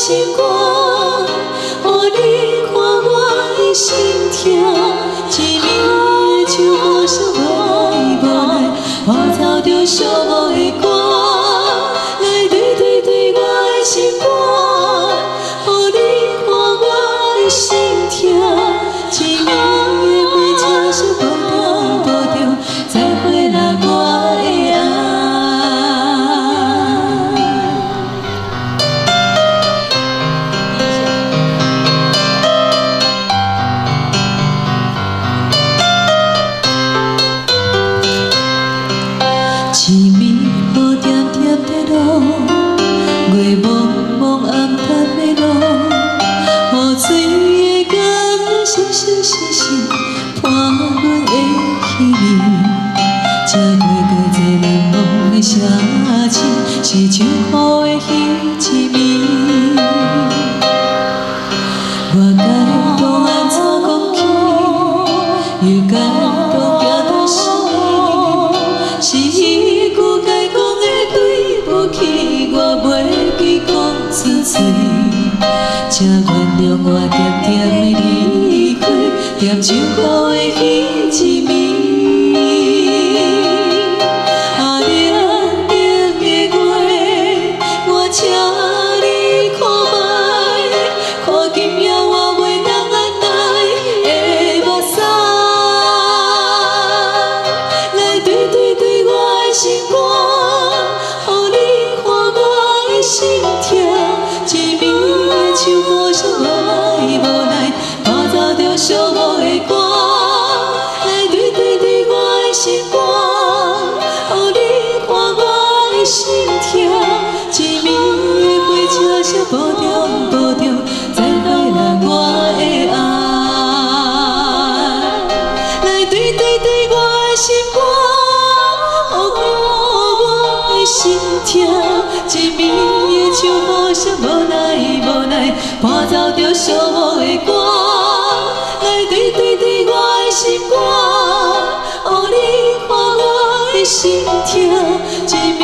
心肝，予你看我的心痛。一暝的树无声无奈，伴奏着寂寞的歌，来对对对我的心肝，予你看我的心痛。一暝的火车是无停无停，再会啦我的爱。一暝雨点点在落，月茫茫暗淡的路，雨水的光闪闪烁烁，伴阮的稀微。这过过这难忘的城市，是唱好的彼一暝。我该当安怎讲起，又该当行到死？是迄句该讲的对不起，我袂记讲出嘴。请原谅我点点的离开，点唱好的彼一暝。啊，冷冷的月，我请你看卖，看今夜我袂当按捺的目屎，来对对对我的心肝，予你看我的心痛。一暝的树无声无奈，伴奏着寂寞的歌，来对对对我的心肝，予你看我的心痛。一暝的火车是无停无停，再会啦我的爱，来对对对我的心肝，我的心痛。一暝的树无声无奈，伴奏着寂寞的歌，来对对对我的心肝，予你看我的心痛。一暝